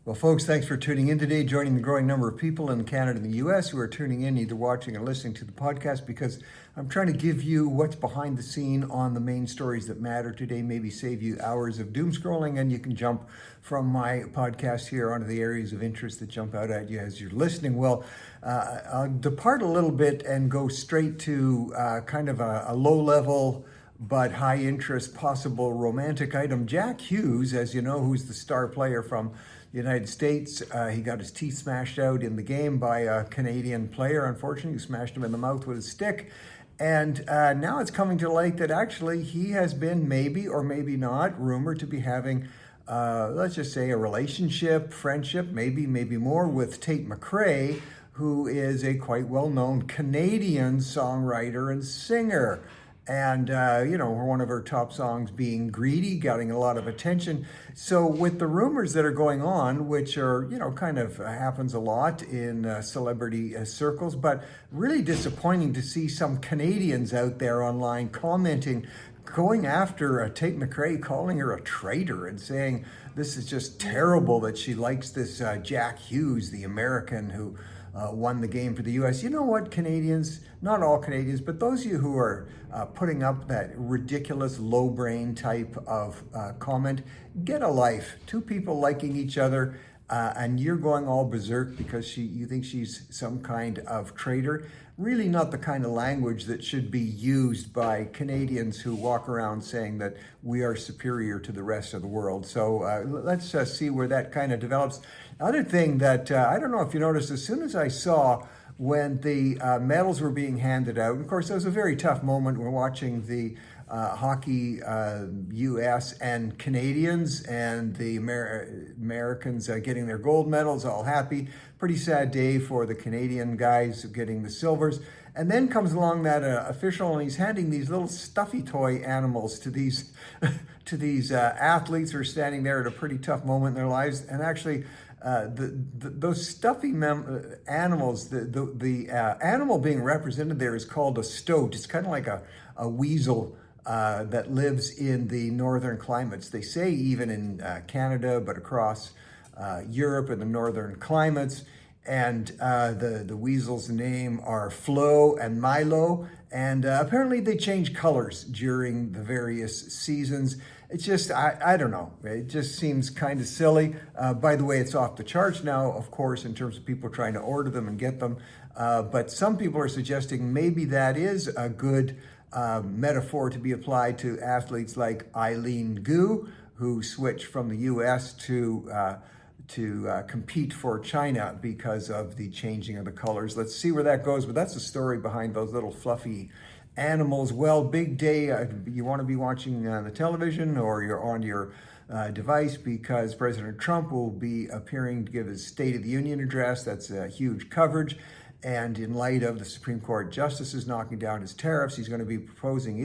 Well, folks, thanks for tuning in today, joining the growing number of people in Canada and the US who are tuning in, either watching or listening to the podcast, because I'm trying to give you what's behind the scene on the main stories that matter today, maybe save you hours of doom scrolling, and you can jump from my podcast here onto the areas of interest that jump out at you as you're listening. Well, I'll depart a little bit and go straight to kind of a low-level but high interest possible romantic item. Jack Hughes, as you know, who's the star player from the United States, he got his teeth smashed out in the game by a Canadian player, unfortunately, who smashed him in the mouth with a stick. And now it's coming to light that actually he has been maybe or maybe not rumored to be having, let's just say, a relationship, friendship, maybe more, with Tate McRae, who is a quite well-known Canadian songwriter and singer. And, one of her top songs being Greedy, getting a lot of attention. So with the rumors that are going on, which are, kind of happens a lot in celebrity circles, but really disappointing to see some Canadians out there online commenting, going after Tate McRae, calling her a traitor and saying this is just terrible that she likes this Jack Hughes, the American who won the game for the U.S. You know what, Canadians, not all Canadians, but those of you who are putting up that ridiculous low brain type of comment, get a life. Two people liking each other and you're going all berserk because you think she's some kind of traitor. Really not the kind of language that should be used by Canadians who walk around saying that we are superior to the rest of the world. So let's see where that kind of develops. Other thing that I don't know if you noticed, as soon as I saw when the medals were being handed out, and of course, it was a very tough moment. We're watching the hockey U.S. and Canadians, and the Americans getting their gold medals, all happy. Pretty sad day for the Canadian guys getting the silvers. And then comes along that official, and he's handing these little stuffy toy animals to these athletes who are standing there at a pretty tough moment in their lives. And actually, those stuffy animals, the animal being represented there is called a stoat. It's kind of like a weasel that lives in the northern climates. They say even in Canada, but across Europe and the northern climates. And the weasel's name are Flo and Milo. And apparently they change colors during the various seasons. It's just, I don't know. It just seems kind of silly. By the way, it's off the charts now, of course, in terms of people trying to order them and get them. But some people are suggesting maybe that is a good metaphor to be applied to athletes like Eileen Gu, who switched from the U.S. to compete for China because of the changing of the colors. Let's see where that goes, but that's the story behind those little fluffy animals. Well, big day. You want to be watching the television or you're on your device, because President Trump will be appearing to give his State of the Union address. That's huge coverage. And in light of the Supreme Court justices knocking down his tariffs, he is proposing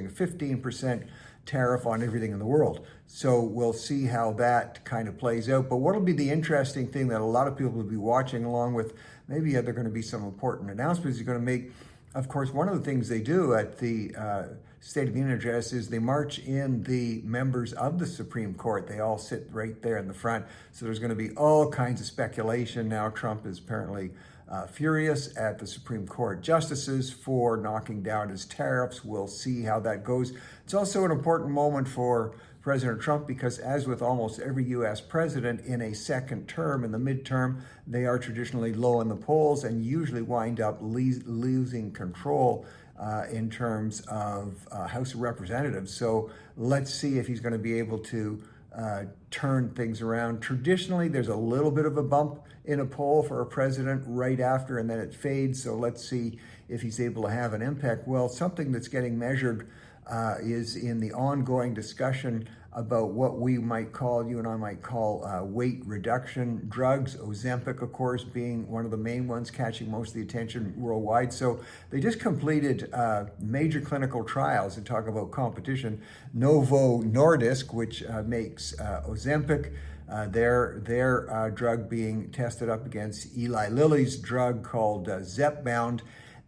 a 15% tariff on everything in the world. So we'll see how that kind of plays out. But what'll be the interesting thing that a lot of people will be watching, along with maybe there are going to be some important announcements he's going to make. Of course, one of the things they do at the State of the Union address is they march in the members of the Supreme Court. They all sit right there in the front. So there's going to be all kinds of speculation. Now Trump is apparently furious at the Supreme Court justices for knocking down his tariffs. We'll see how that goes. It's also an important moment for President Trump because, as with almost every U.S. president in a second term, in the midterm, they are traditionally low in the polls and usually wind up losing control in terms of House of Representatives. So let's see if he's going to be able to turn things around. Traditionally, there's a little bit of a bump in a poll for a president right after, and then it fades. So let's see if he's able to have an impact. Well, something that's getting measured is in the ongoing discussion about what we might call, you and I might call, weight reduction drugs. Ozempic, of course, being one of the main ones catching most of the attention worldwide. So they just completed major clinical trials to talk about competition. Novo Nordisk, which makes Ozempic, their drug being tested up against Eli Lilly's drug called Zepbound.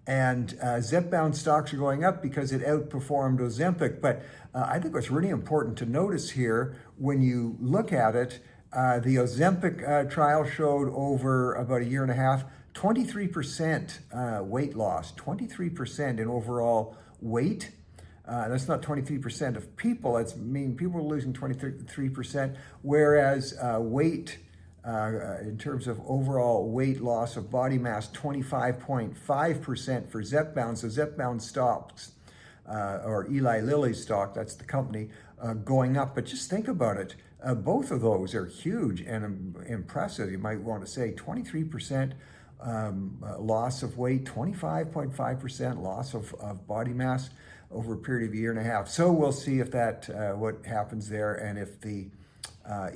And Zepbound stocks are going up because it outperformed Ozempic. But I think what's really important to notice here, when you look at it, The Ozempic trial showed over about a year and a half, 23% weight loss, 23% in overall weight. That's not 23% of people. That's mean people are losing 23%, whereas weight, in terms of overall weight loss of body mass, 25.5% for Zepbound. So Zepbound stocks, or Eli Lilly's stock, that's the company, going up. But just think about it. Both of those are huge and impressive. You might want to say 23% loss of weight, 25.5% loss of body mass over a period of a year and a half. So we'll see if that what happens there, and if the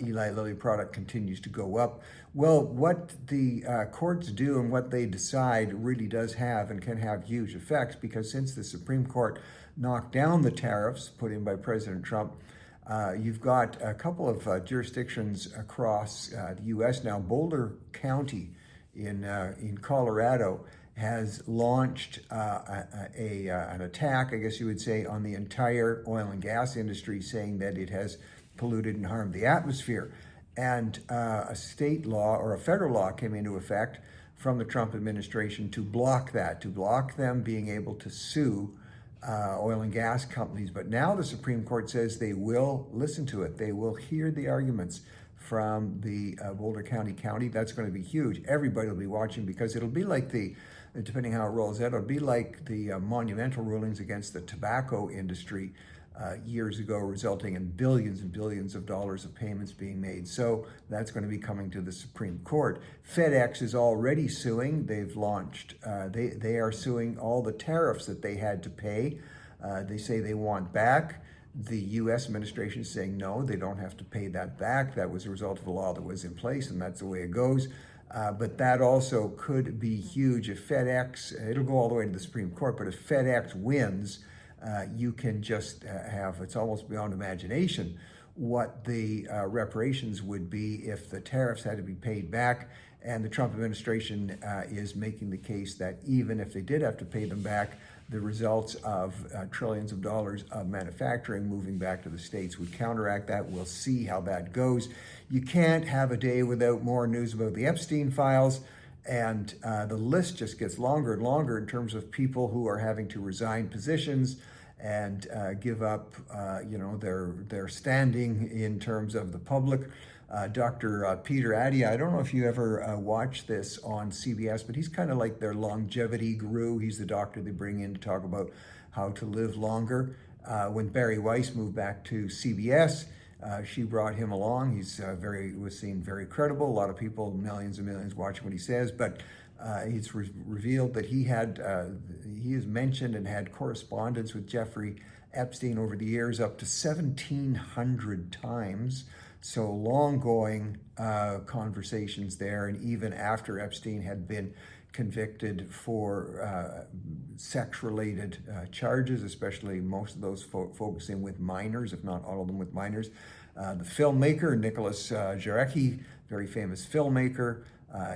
Eli Lilly product continues to go up. Well, what the courts do and what they decide really does have and can have huge effects, because since the Supreme Court knocked down the tariffs put in by President Trump, you've got a couple of jurisdictions across the U.S. now. Boulder County in Colorado has launched an attack, I guess you would say, on the entire oil and gas industry, saying that it has polluted and harmed the atmosphere. And a state law or a federal law came into effect from the Trump administration to block that, to block them being able to sue oil and gas companies. But now the Supreme Court says they will listen to it. They will hear the arguments from the Boulder County. That's going to be huge. Everybody will be watching, because it'll be like depending how it rolls out, it'll be like the monumental rulings against the tobacco industry years ago, resulting in billions and billions of dollars of payments being made. So that's going to be coming to the Supreme Court. FedEx is already suing. They've launched, they are suing all the tariffs that they had to pay. They say they want back. The U.S. administration is saying no, they don't have to pay that back. That was a result of a law that was in place, and that's the way it goes. But that also could be huge if FedEx, it'll go all the way to the Supreme Court, but if FedEx wins, you can just have, it's almost beyond imagination what the reparations would be if the tariffs had to be paid back. And the Trump administration is making the case that even if they did have to pay them back, the results of trillions of dollars of manufacturing moving back to the states would counteract that. We'll see how that goes. You can't have a day without more news about the Epstein files. And the list just gets longer and longer in terms of people who are having to resign positions and give up, their standing in terms of the public. Dr. Peter Attia, I don't know if you ever watched this on CBS, but he's kind of like their longevity guru. He's the doctor they bring in to talk about how to live longer. When Barry Weiss moved back to CBS, she brought him along. He's was seen very credible. A lot of people, millions and millions, watching what he says. But it's revealed that he has mentioned and had correspondence with Jeffrey Epstein over the years, up to 1,700 times. So long-going conversations there, and even after Epstein had been convicted for sex-related charges, especially most of those focusing with minors, if not all of them with minors. The filmmaker, Nicholas Jarecki, very famous filmmaker,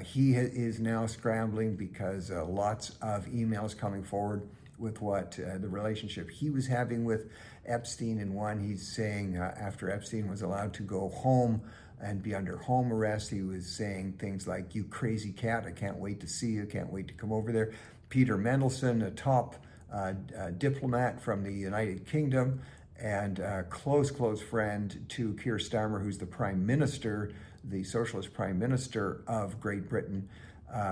he is now scrambling because lots of emails coming forward with what the relationship he was having with Epstein. And one, he's saying after Epstein was allowed to go home and be under home arrest, he was saying things like, "You crazy cat, I can't wait to see you, can't wait to come over there." Peter Mendelsohn, a top diplomat from the United Kingdom and close friend to Keir Starmer, who's the Prime Minister, the Socialist Prime Minister of Great Britain,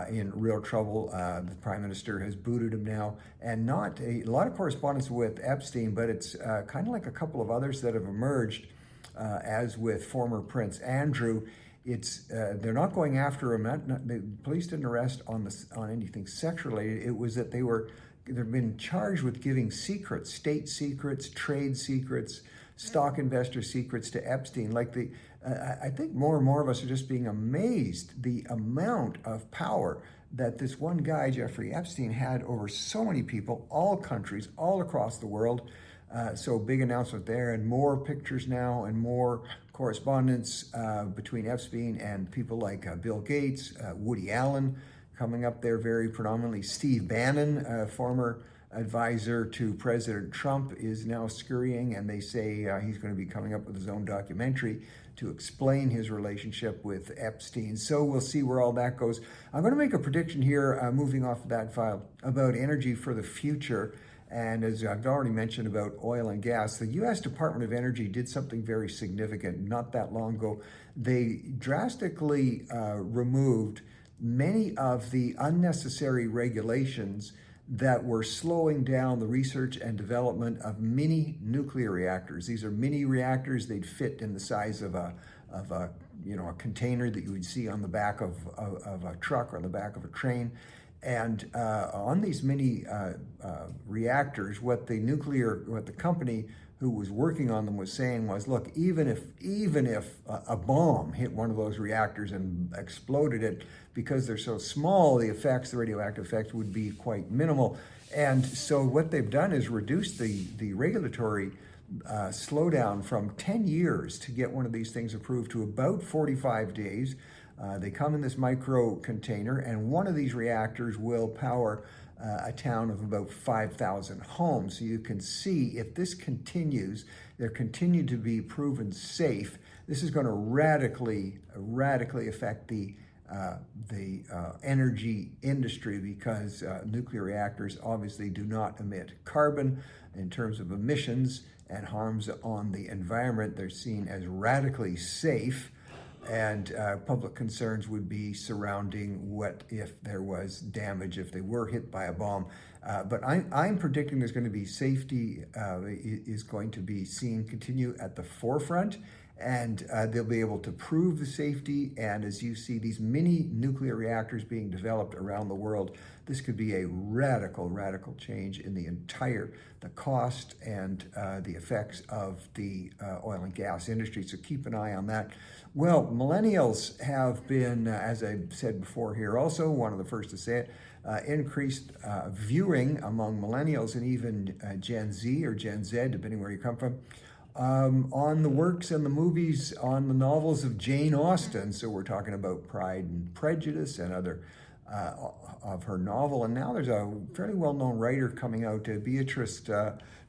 in real trouble. The Prime Minister has booted him now, and not a lot of correspondence with Epstein, but it's kind of like a couple of others that have emerged, as with former Prince Andrew. It's they're not going after him. The police didn't arrest on anything sex related. It was that they've been charged with giving secrets, state secrets, trade secrets, stock investor secrets to Epstein. I think more and more of us are just being amazed the amount of power that this one guy, Jeffrey Epstein, had over so many people, all countries, all across the world. So big announcement there, and more pictures now and more correspondence between Epstein and people like Bill Gates, Woody Allen coming up there very predominantly. Steve Bannon, former advisor to President Trump, is now scurrying, and they say he's going to be coming up with his own documentary. to explain his relationship with Epstein. So we'll see where all that goes. I'm going to make a prediction here, moving off of that file, about energy for the future. And as I've already mentioned about oil and gas, the U.S. Department of Energy did something very significant not that long ago. They drastically removed many of the unnecessary regulations that were slowing down the research and development of mini nuclear reactors. These are mini reactors. They'd fit in the size of a container that you would see on the back of a truck or on the back of a train. And on these mini reactors, what the company who was working on them was saying was, look, even if a bomb hit one of those reactors and exploded it, because they're so small, the radioactive effects would be quite minimal. And so what they've done is reduce the regulatory slowdown from 10 years to get one of these things approved to about 45 days. They come in this micro container, and one of these reactors will power a town of about 5,000 homes. So you can see if this continues, they're continued to be proven safe. This is going to radically affect the energy industry, because nuclear reactors obviously do not emit carbon in terms of emissions and harms on the environment. They're seen as radically safe. And public concerns would be surrounding what if there was damage, if they were hit by a bomb. But I'm predicting there's going to be safety is going to be seen continue at the forefront, and they'll be able to prove the safety. And as you see these mini nuclear reactors being developed around the world, this could be a radical change in the cost and the effects of the oil and gas industry. So keep an eye on that. Well, millennials have been, as I said before here, also one of the first to say it, increased viewing among millennials and even Gen Z or Gen Z, depending where you come from, on the works and the movies, on the novels of Jane Austen. So we're talking about Pride and Prejudice and other of her novel. And now there's a fairly well-known writer coming out, Beatrice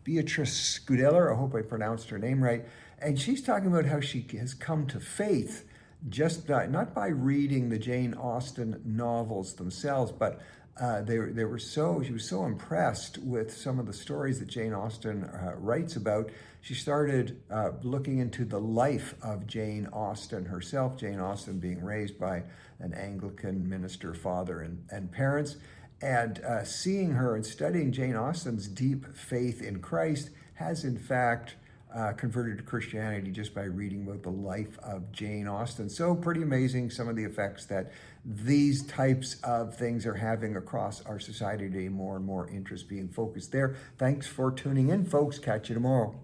Scudeller. I hope I pronounced her name right. And she's talking about how she has come to faith just not by reading the Jane Austen novels themselves, but she was so impressed with some of the stories that Jane Austen writes about. She started looking into the life of Jane Austen herself, Jane Austen being raised by an Anglican minister father and parents, and seeing her and studying Jane Austen's deep faith in Christ has in fact converted to Christianity just by reading about the life of Jane Austen. So pretty amazing some of the effects that these types of things are having across our society today. More and more interest being focused there. Thanks for tuning in, folks. Catch you tomorrow.